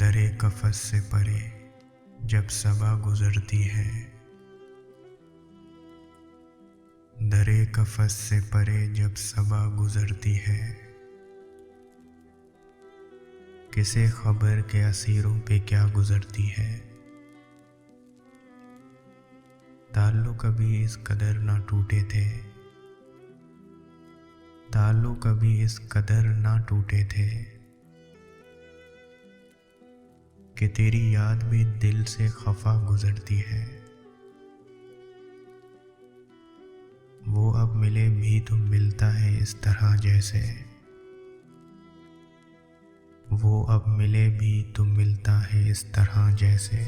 दरे कफस से परे जब सबा गुजरती है, दरे कफस से परे जब सबा गुजरती है, किसे खबर के असीरों पे क्या गुजरती है। ताल्लुक कभी इस कदर ना टूटे थे, ताल्लुक कभी इस कदर ना टूटे थे कि तेरी याद भी दिल से खफा गुजरती है। वो अब मिले भी तो मिलता है इस तरह जैसे, वो अब मिले भी तो मिलता है इस तरह जैसे,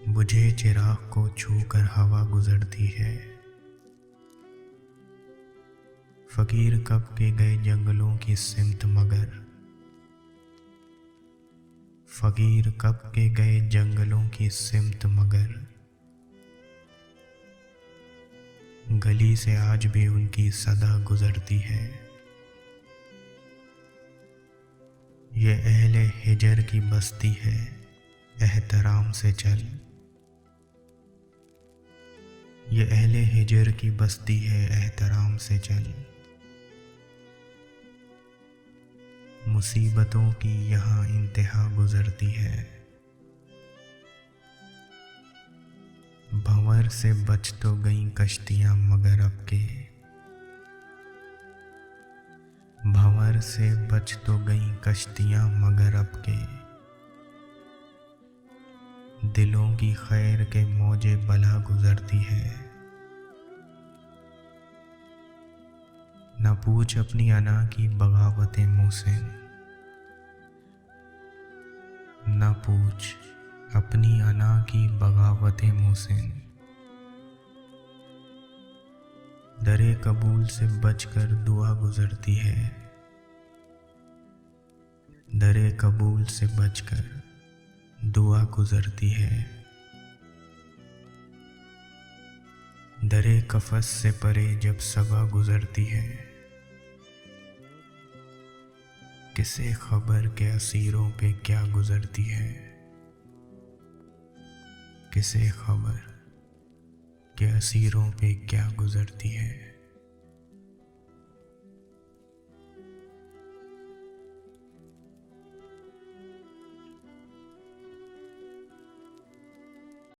बुझे चिराग को छूकर हवा गुजरती है। फकीर कब के गए जंगलों की सिमत मगर, फकीर कब के गए जंगलों की सिमत मगर, गली से आज भी उनकी सदा गुजरती है। ये अहले हिजर की बस्ती है, एहतराम से चल। ये अहले हिजर की बस्ती है, एहतराम से चल। मुसीबतों की यहाँ इंतहा गुजरती है, भंवर से बच तो गईं कश्तियाँ मगर अब के, भंवर से बच तो गईं कश्तियाँ मगर अब के, दिलों की खैर के मौजे बला गुजरती है। न पूछ अपनी अना की बगावतें मोहसिन, न पूछ अपनी अना की बगावतें मोहसिन, दरे कबूल से बचकर दुआ गुजरती है, दरे कबूल से बचकर दुआ गुजरती है। दरे कफस से परे जब सबा गुजरती है, किसे खबर के असीरों पे क्या गुजरती है, किसे खबर के असीरों पे क्या गुजरती है।